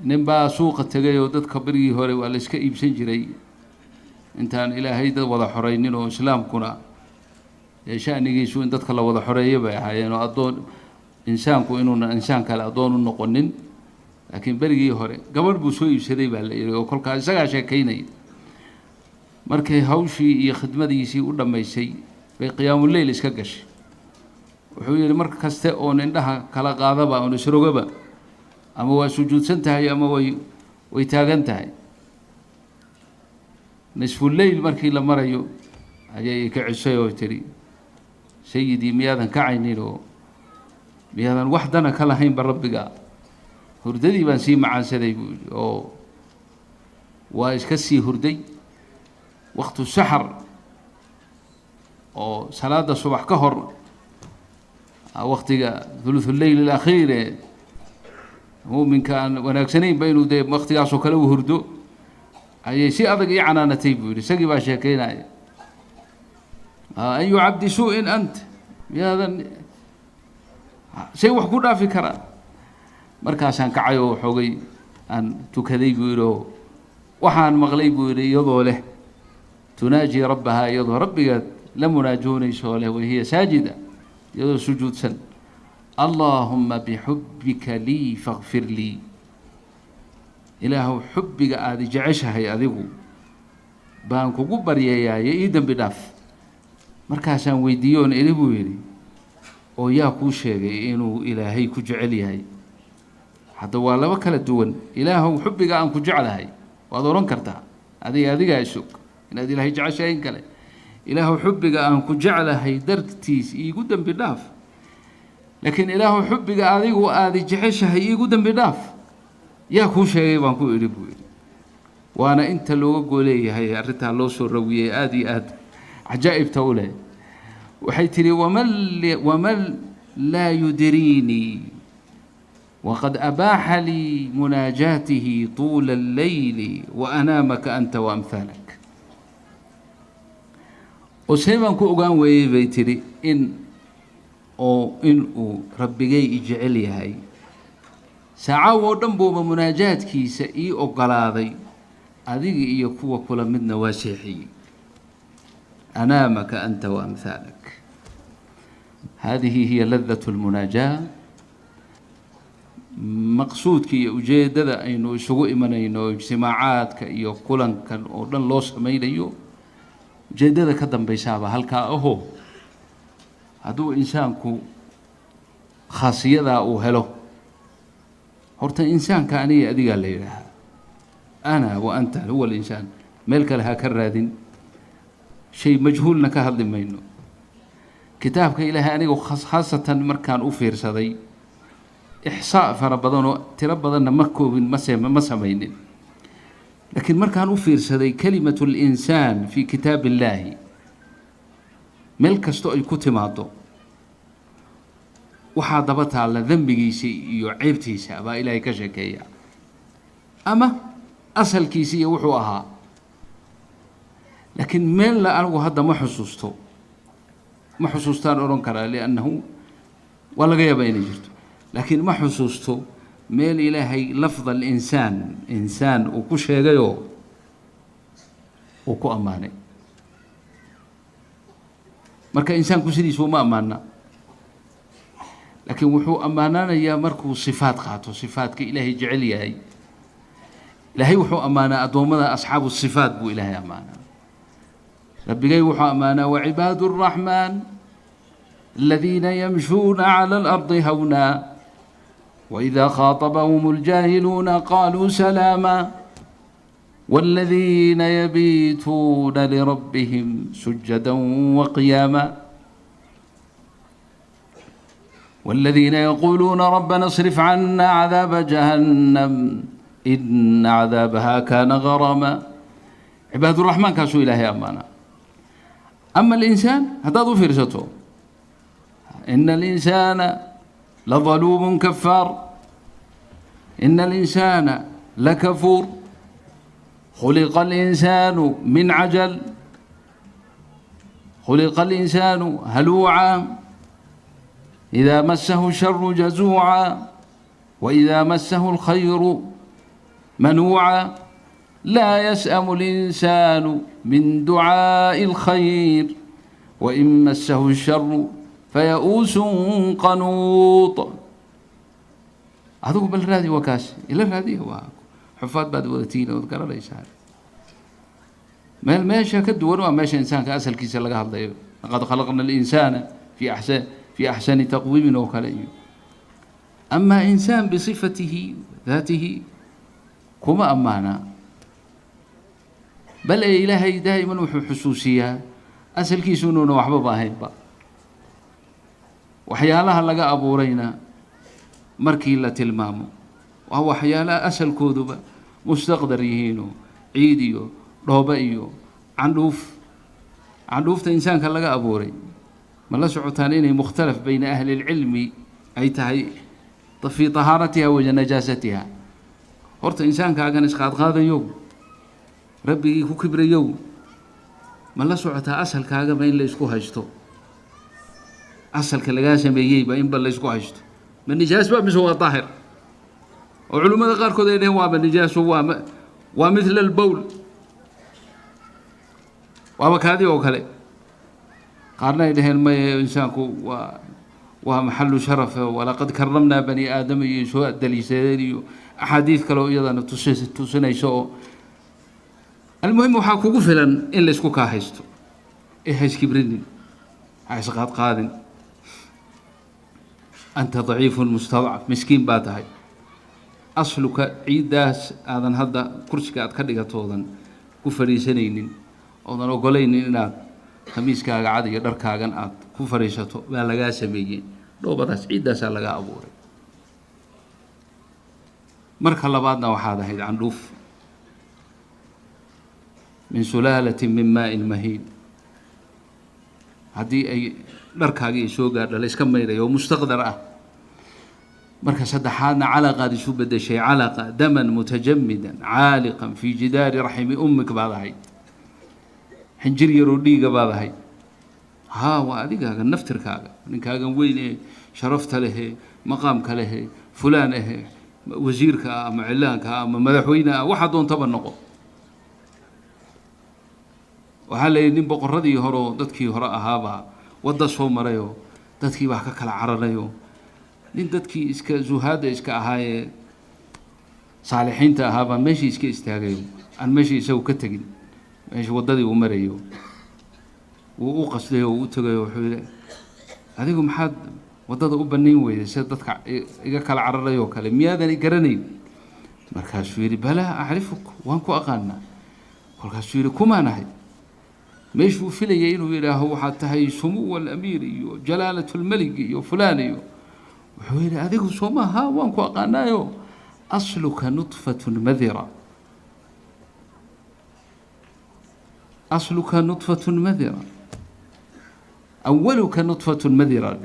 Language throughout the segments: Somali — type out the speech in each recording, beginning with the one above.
نبى سوق التجاي ودت كبري هوري والإسكا إبسن جري أنت إلى هيدا وضع حرينين وإسلام كنا شأن يجي شو أنت تخلى وضع حرية بقى يعني أدون إنسان كونه إنسان كلا أدون النقنين لكن برجي هوري قبل بسوي بسري بقى وكل كذا شيء كيني مركي هوشي يخدم ذي شيء ولا ما يسي في قيام الليل إسكاكش وحوي مرك كستأون عندها كلا غاضبة أو نسرقبة أما هو سجود سنتها أما هو ويتاجنتها نصف الليل مركي لما رأيو أجي كعشة وتري سيدي مياذا كعيني له مياذا وحدنا كلا هين بربك هردي بنسي مع سيدي أو وإيش كسي هردي وقت السحر أو صلاة الصبح كهر وقت ثلث الليل الأخير هو من كان وناكسنين بينو ده وقت ياسو كلو هردو أي شيء أبغى يعنا نتيبه سقي باشكينا أي عبد سوء أنت هذا شيء وحكونا في كرا مركزان كعيو حوجي أن تكذب له وحان مغليب يضوله تناجي ربها يضو ربك لم ناجوني شوله وهي ساجدة يضو سجود سن اللهم بحبك لي فاغفر لي إله حبك آدي جعشها يا أذيبو بانكو قبر يا إيدن بداف مركزان ويديون إليبو يلي oo yaa kuu sheegay inuu ilaahay ku jecel yahay hadda waa laba kala duwan ilaahu xubbiga aan ku jecelahay waad oran kartaa adiga isug inaad ilaahay jeceshahay kale ilaahu xubbiga aan ku jecelahay dartiis iigu dambi dhaaf laakiin ilaahu xubbiga adigu aad jeceshahay iigu dambi dhaaf yaa kuu sheegay baan ku iri buu waana inta looga gooleeyahay arinta loo soo rawiyay aad iyo aad ajaa'ib tawle وحيتري ومن لا يدريني وقد أباح لي مناجاته طول الليل وأنامك أنت وأمثالك وسيما كوغان ويبيتري إن ربي جاي إجعلي هاي ساعة ودنبو بمناجاتك سئي أقلاضي أذيك يكوى كل منا واسحي أنامك أنت وأمثالك هذه هي لذة المناجاة مقصود كي أجيد ذا إنه سوء من إنه اجتماعات كي كلن كان أردن لوس ميليو جيد ذا كدم بيسابة هل كأهو هذا إنسان كو خاصية ذا أو هلو هرت إنسان كأني أدي قال لي أنا وأنت هو الإنسان ملك لها كرادين شيء مجهول نكهد منه كتابك إلى أني خاصة مركان أوفير صدي إحصاء فربضان تربضان مكوب مسمين لكن مركان أوفير صدي كلمة الإنسان في كتاب الله ملك استوى كتماته وحاضبتها على ذنبه يعيبتي سابا إلى كشكية أما أصل كيسية وحوها لكن من لا ألغو هذا ما حسوستان أورون كرا لأنه ولا غير بين جرت لكن ما حسوسته ميل إلهي لفظ الإنسان إنسان وكش هيجيو وكو أماني مركا إنسان كسيدي سو ما أمانا لكن وحو أمانانا يا مركو صفات قاتو صفات كإلهي جعلي هاي إلهي وحو أمانا أدومنا أصحاب الصفات بو إلهي أمانا ربي جاي وحو أمانا وعباد الرحمن الذين يمشون على الأرض هونا وإذا خاطبهم الجاهلون قالوا سلاما والذين يبيتون لربهم سجدا وقياما والذين يقولون ربنا اصرف عنا عذاب جهنم إن عذابها كان غراما عباد الرحمن كاسو إلهي أمانا أما الإنسان هذا ضو فرصته إن الإنسان لظلوم كفار إن الإنسان لكفور خلق الإنسان من عجل خلق الإنسان هلوعا إذا مسه الشر جزوعا وإذا مسه الخير منوعا لا يسأم الإنسان من دعاء الخير وإن مسه الشر فيئوس قنوط. هذوك بالرادي وكاس إلى الرادي هو حفاظ بعد ودتينا وذكر ليس هذا ما ماشى كدور وماشى إنسان كأسل كيس لقى هذا. لقد خلقنا الإنسان في أحسن تقويم وكلام. أما إنسان بصفته ذاته كما أمانا بل إلهي دائما وحسوسية أسل كيسونون وحبابا هيبا وحيالها لقى أبو رينا مركي لا تلمامو وهو حيالا أسل كودبا مستقدر يهينو عيديو روبايو عندوف إنسان كان لقى أبو ري ما لا سعوتانين مختلف بين أهل العلم أي تهي في طهارتها ونجاستها. horta insaankaagan isqaadqaadayow rabbigii ku kibrayow ma la socotaa asalkaagaba in la isku haysto asalka lagaa sameeyeyba inba la isku haysto ma nijaas ba mise waa daahir oo culimmada qaarkood ay dhaheen waaba nijaas waa mithla albowl waaba kaadii oo kale qaarna ay dhaheen maya insaanku waa maxallu sharafa walaqad karramnaa bani aadama iyo soo daliishadeen iyo أحاديث كلو أيضا تسنيسو. المهم وحاكو فلان إن لسكو كاهيستو إيه هيس كبرني عايز قادن أنت ضعيف مستضعف مسكين باتهاي أصلك عيداس هذا هذا كرسك أتكلم توضن كفري سنين أوضن أقولين إن خميس كاغ عادي در كاغن أت كفري شتو بلغا سميين لو بدأت عيداس لغا أبوري. مركا لبادنا وحاده هيد عندوف من سلالة من ماء مهين هدي أي مركاقي سوقا ليس كم يرى يوم مستقدر مركا سدحانا علقة دي شو بدا شيء علقة دما متجمدا عالقا في جدار رحم أمك بعض هيد حنجر يروديق بعض هيد ها وهذه كاغا نفتر كاغا من كاغا وين شرفت له مقامك له فلانه وزيرك أما علانك أما مدحوينا واحد طبعا نقو وهلا يدين بقردي هرو دتكي هراء هابا ودا سو مريو دتكي wax ka kala cararayo nin dadkii iska zuhaada iska ahaayee saalixiinta ahaaba meeshii iska istaagayo aan meeshii isagu ka tagin meeshii wadadii uu marayo uu qasday oo uu tagay wuxuu yiri adigu maxaad wadada u baneen weeyay si dadka iga kala cararayo kale miyaadan garanayn markaas fiiri bala aarifuk waan ku aqaana kolkaas fiiri kuma nahay meeshuu filayay inuu yiraaho waxa tahay sumuu wal amiir iyo jalaalatul malik iyo fulaniyo wuxuu yiri adigu soomaha waan ku aqaanayo asluka nutfatun madira asluka nutfatun madira أولك نطفة مذرة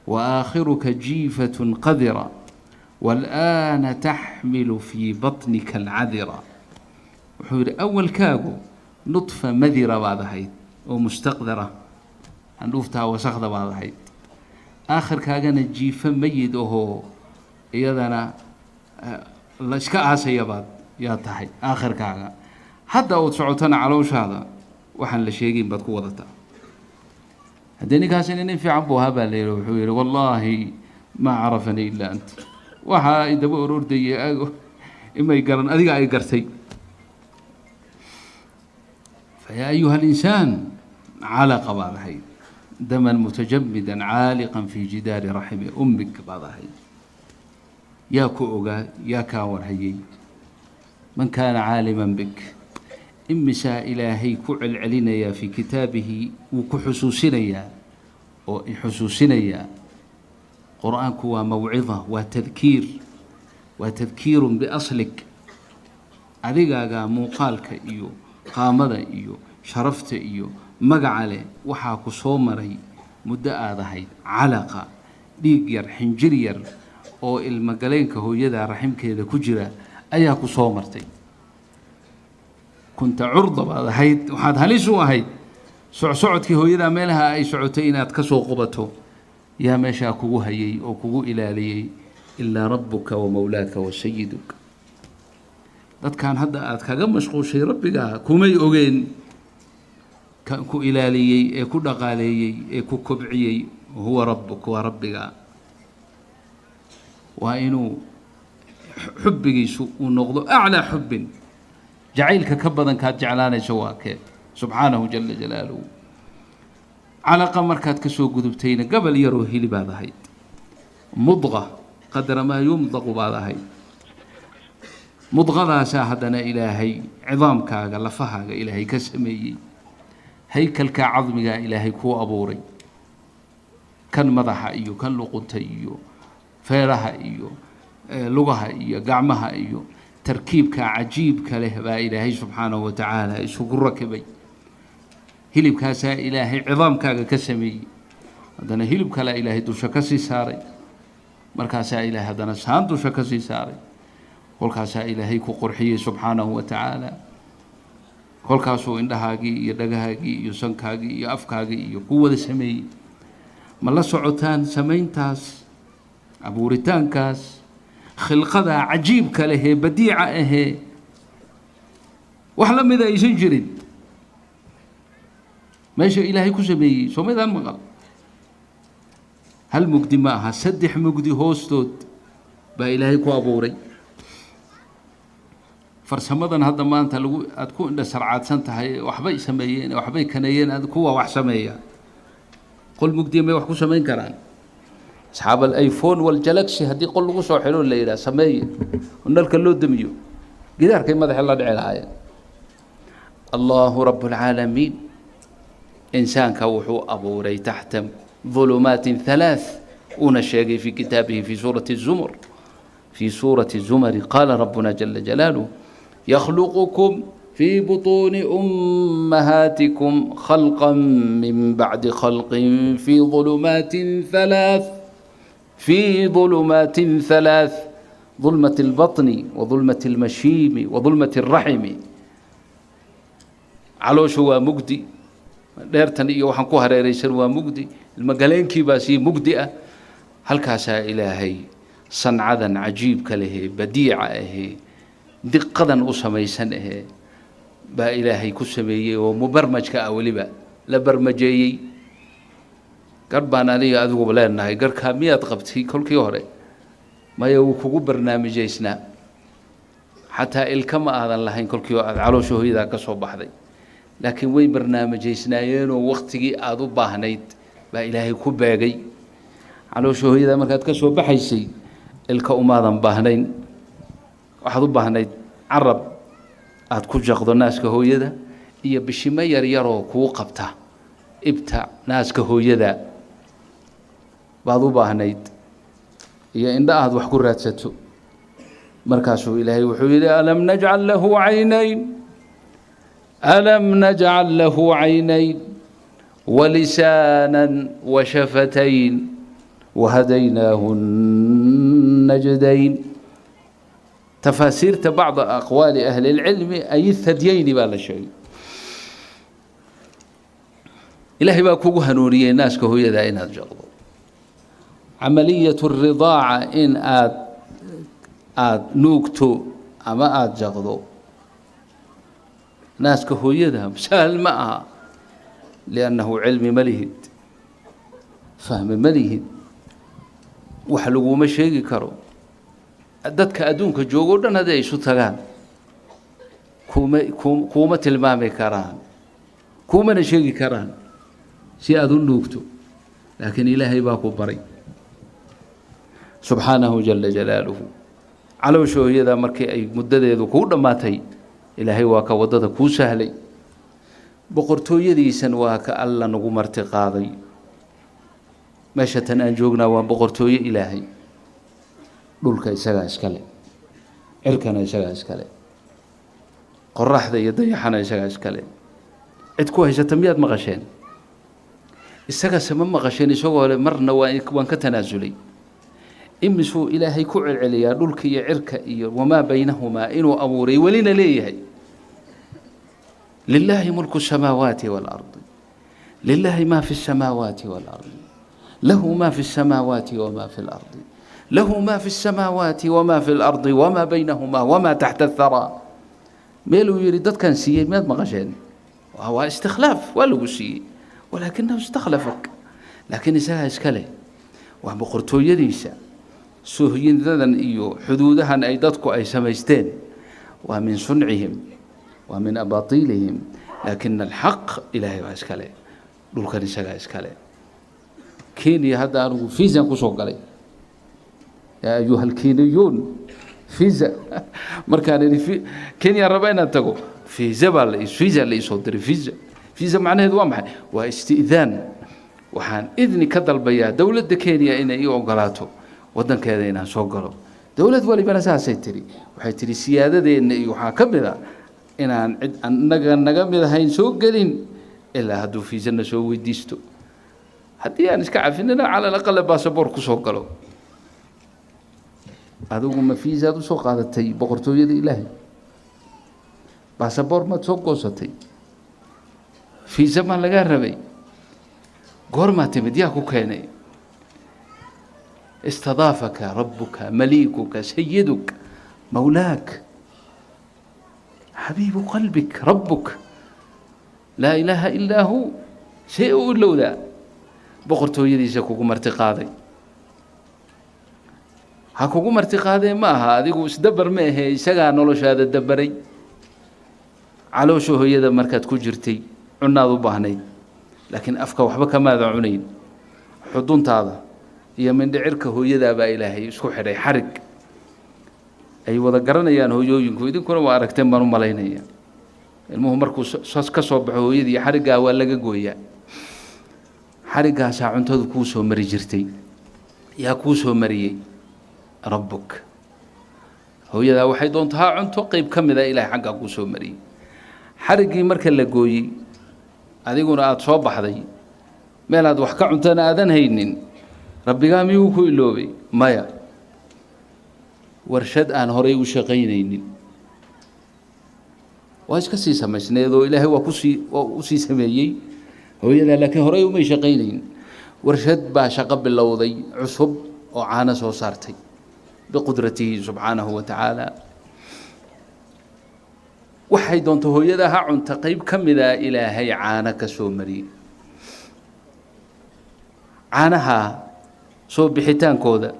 وآخرك جيفة قذرة والآن تحمل في بطنك العذرة. وحور أول كاغو نطفة مذرة بعد هيد ومستقذرة هنوفتها وسخذة بعد هيد آخر كاغنا جيفة ميد وهو يدنا لشكاها سيبات يا تحي آخر كاغا حتى وتسعوتنا على وش هذا وحن لشيقين بتقوضتها هديني كاسين في عبوها بالليل وحوير والله ما عرفني إلا أنت وها إذا بقرور دي إما يقرن أذيك أي قرتي. فيا أيها الإنسان علق بعض هيد دما متجمدا عالقا في جدار رحم أمك بعض هيد يا كوغا يا كاور هيي من كان عالما بك إمسا إلهي كعل علينا في كتابه وكحسوسنا وحسوسنا قرآنك وموعظة وتذكير بأصلك أذيقا موقالك إيو قامضة إيو شرفت إيو مقعلي وحاكو صومري مدة آذهي علاقة ديقير حنجرير أو المقالينك هو يدع رحمك إذا كجرة أياكو صومرتي كنت عرضة بعد هيد وحد هلسوا هيد سعودك هو إذا مالها أي سعوتين كسو قبته يا مشا كوجو هيي أو كوجو إلهي إلا ربك ومولاك وسيدك. dadkan hadda aad kaga mashquushay rabbiga kumay ogeen kan ku ilaaliyey ee ku dhaqaaleeyey ee ku kobciyey huwa rabbuk wa rabbiga waa inuu xubbigiisu uu noqdo aclaa xubbin jacaylka ka badan kaad jeclaanayso waa kee subxaanahu jala jalaaluhu calaqa markaad ka soo gudubtayna gabal yaroo hilibaad ahayd mudqa qadra maa yumdaqu baad ahayd mudqadaasaa haddana ilaahay cidaamkaaga lafahaaga ilaahay ka sameeyey haykalkaa cadmigaa ilaahay kuu abuuray kan madaxa iyo kan luqunta iyo feeraha iyo lugaha iyo gacmaha iyo tarkiibka cajiibka leh baa ilaahay subxaanahu watacaala isugu rakibay hilibkaasaa ilaahay cidaamkaaga ka sameeyey haddana hilib kalea ilaahay dusha ka sii saaray markaasaa ilaahay haddana saan dusha ka sii saaray kolkaasaa ilaahay ku qurxiyey subxaanahu watacaala kolkaasuu indhahaagii iyo dhagahaagii iyo sankaagii iyo afkaagii iyo ku wada sameeyey ma la socotaan samayntaas abuuritaankaas khilqadaa cajiibka lehee badiica ahee wax la mida aysan jirin meesha ilaahay ku sameeyey soomaydaan maqal hal mugdi ma aha 3 mugdi hoostood baa ilaahay ku abuuray farsamadan hadda maanta lagu aad ku indha sarcaadsan tahay waxbay sameeyeen waxbay kaneeyeen aad kuwa wax sameeya qol mugdi ma wax ku sameyn karaan asxaab al-iphone wal galaxy hadii qol lagu soo xiro la yiraahdo sameeye nalka loo damiyo gidaarkay madaxa la dhici lahaayeen allahu rabbul alamin insaanka wuxuu abuuray taxta ظلمات 3 ونشاقي في كتابه في سورة الزمر في سورة الزمر قال ربنا جل جلاله يخلقكم في بطون أمهاتكم خلقا من بعد خلق في ظلمات 3 في ظلمات 3 ظلمة البطن وظلمة المشيم وظلمة الرحم علوش هو مجدي ديرتن iyo waxaan ku hareeraysan waa mugdi ilmagaleenkii baa si mugdi ah halkaas ilaahay sancadan cajiibka leh badiica ah diqadan u samaysan ah baa ilaahay ku sameeyay oo mubarmajka ah waliba la barmajeeyay garbaan aniga adigu leenahay garka miyaad qabtay kolkii hore maya uu kugu barnaamijeysna xataa ilkama aadan lahayn kolkii aad caloosho hooyada ka soo baxday laakiin way barnaamijeysnaayeen oo waqtigii aad u baahnayd baa ilaahay ku beegay caloosho hooyada markaad ka soo baxaysay ilka umaadan baahnayn waxaad u baahnayd carab aad ku jaqdo naaska hooyada iyo bishimo yar yar oo kuu qabta ibta naaska hooyada baad u baahnayd iyo indha aad wax ku raadsato markaasuu ilaahay wuxuu yidhi alam najcal lahu caynayn ألم نجعل له عينين ولسانا وشفتين وهديناه النجدين تفاسير بعض أقوال أهل العلم أي الثديين بالا شيء إلهي باكوغو هنوريه الناس كهو يدعين هالجغض عملية الرضاعة إن آد نوكتو أما آد جغضو ناس كهويدها سهل معها لأنه علم مليهد فهم مليهد وحلقوا مشيقي كرو أدتك أدونك جوغودان هذا يسو تغان كومة المامي كران كومة نشيقي كران سي أدون نوكتو لكن إلهي باكو بري سبحانه جل جلاله على وشو هذا مركي أي مدد يدو كودا ماتي إلهي واكا ودada kuu sahlay boqortooyadiisan waa ka alla nagu martiqaaday meesha tan aan joognaa waa boqortooyo ilaahay dhulka isaga iska leh cirkana isaga iska leh qoraxda iyo dayaxana isaga iska leh cid ku haysata miyaad maqasheen isaga sama maqasheen isagoo leh marna waan ka tanaasulay imisuu ilaahay ku celceliyaa dhulka iyo cirka iyo wamaa baynahumaa inuu abuuray welina leeyahay lillahi mulku samaawaati waalardi lillahi maa fi samaawaati waalardi lahu maa fi samaawaati wamaa fi lardi له ما في السماوات وما في الأرض وما بينهما وما تحت الثرى ميلو يريد كان سيء ما مقشين وهو استخلاف ولا سيء ولكنه استخلفك لكن إساها إسكاله وبقرتو يديسا سوهين ذن إيو حدودها أي ددكو أي سميستين ومن صنعهم ومن أباطيلهم لكن الحق إلهي وإسكاله دول كان إساها إسكاله كيني هذا أنه فيزا كسوق عليه يا أيها الكينيون فيزا مركان في كينيا ربنا تقول فيزا اللي يصدر فيزا معناه هو محل واستئذان وحان إذن كذل بيا دولة كينيا إن يوقلاته ودن كذا إنها سوقلوا دولة ولي بنسها سيتري وحيتري سيادة إن يحاكم ذا إن نجم ذا هين سوقلين إلا هدو في جنة سوي ديستو حتى يعني إسكعف إننا على الأقل باسبور كسوقلوا هذا ما في زاد سوق هذا تي بقرتو يد إلهي باسبور ما تسوقه ستي في زمان لقى ربي قرمة تمدياكو كيني استضافك ربك مليكك سيدك مولاك حبيب قلبك ربك لا إله إلا هو شيء لولا بقرتو يدي سكوكو مرتقاضي هاكوكو مرتقاضي ما هذه اسدبر ما هي سغا نولش هذا دبري علوشو هيدا markaad ku jirtay cunaad u baahnay laakiin afka waxba kama cuneen xuduntaada iyo mindhicirka hooyada baa Ilaahay isku xidhay xarig ay wada garanayaan hooyooyinku idinkuna waa aragteen baan u maleynaya ilmuhu markuu ka soo baxo hooyadii xariga waa laga gooyaa xarigaas cuntadu ku soo mari jirtay yaa ku soo mariyay ربك هو يدا waxay doontaa cunto qayb kamid ah Ilaahay xagga ku soo mariyay xarigii marka la gooyay adiguna aad soo baxday meel aad wax ka cuntana aadan haynin rabbiga miyuu ku iloobay maya warshad aan horay u shaqaynaynin waa iska sii samaysneedo Ilaahay waa ku sii sameeyay hooyada laakiin horay uma shaqaynayn warshad baa shaqo bilowday cusub oo caana soo saartay بقدرته سبحانه وتعالى waxay doonto hooyada ha cunta qayb kamida Ilaahay caana ka soo mariyay caanaha soo bixitaankooda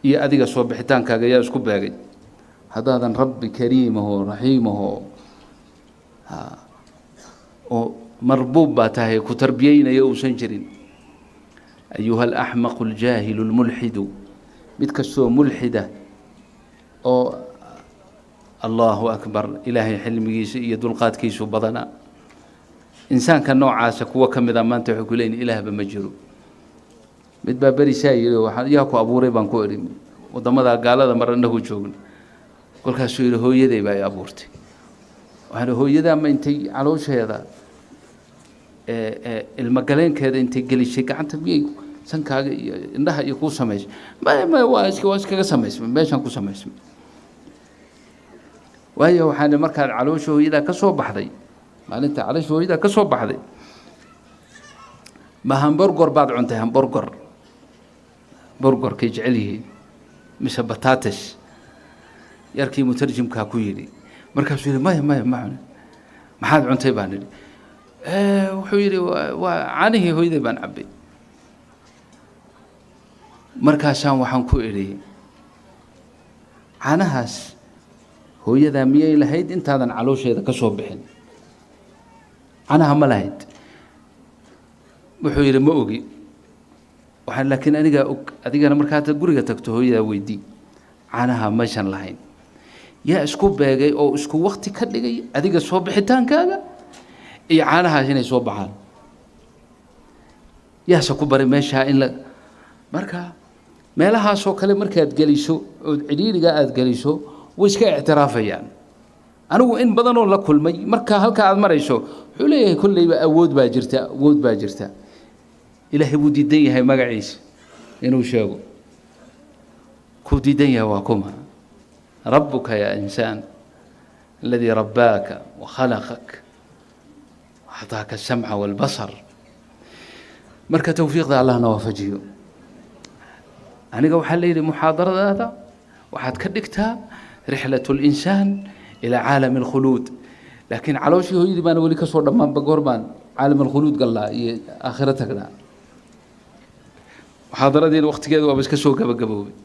iyo adiga soo bixitaankaaga yaa isku baagay hadaadan rabbi kariimahu rahiimahu oo marbuub baa tahay ku tarbiyaynayo uusan jirin أيها الأحمق الجاهل الملحد بتكسو ملحدة أو الله أكبر إلهي حلمي يدل قاد كيسو بدنا إنسان كان نوع عاسك وكم إذا ما أنت حكولين إله بمجرو بتبابري ساير ياكو أبو ريبان كوري وضمدا قال هذا مرة إنه جون قل كسوير هو يدي باي أبورتي وهذا هو يدا ما أنتي علوش هذا المقالين كذا أنت قلي شيء كعنت بيجو سنكاga indhaha iyo ku sameeyay ma waa iska sameeyay meeshan ku sameeyay waayo waxaan markaa caloosho hooyada ka soo baxday maalinta caloosho hooyada ka soo baxday ma hamburger baad cuntay burger kii jecelihi mise batatas yarkii mutarjimka ku yiri markaas uu yiri ma maxaad cuntay baan yiri wuxuu yiri waa caanihi hooyada baan cabay markaasaan waxaan ku iri caanahaas hooyada miyay lahayd intaadan caloosheeda ka soo bixin caanaha ma lahayd wuxuu yiri ma ogi waxaan laakiin aniga og adigana markaad guriga tagto hooyada weydii caanaha meeshan lahayn yaa isku beegay oo isku waqti ka dhigay adiga soo bixitaankaaga iyo caanahaas inay soo baxaan yaa sa ku bari meesha in la marka meelahaas oo kale markaad galiso oo ciriiriga aad galiso way iska ictiraafayaan anigu in badan oo la kulmay marka halka aad marayso wuxuu leeyahay kullayba awood baa jirta ilaahay buu diidan yahay magaciisa inuu sheego ku diidan yahay waa kuma rabbuka ya insaan الذي رباك وخلقك وأعطاك السمع والبصر مركة توفيق ذا الله نوافجيه أنا جو حلي محاضرة هذا واحد كدكتها رحلة الإنسان إلى عالم الخلود. لكن على وجه هو يدي ولي كسر دمان بقربان عالم الخلود قال لا آخرتك لا. محاضرة دي الوقت كذا وبس كسوق بقبوي.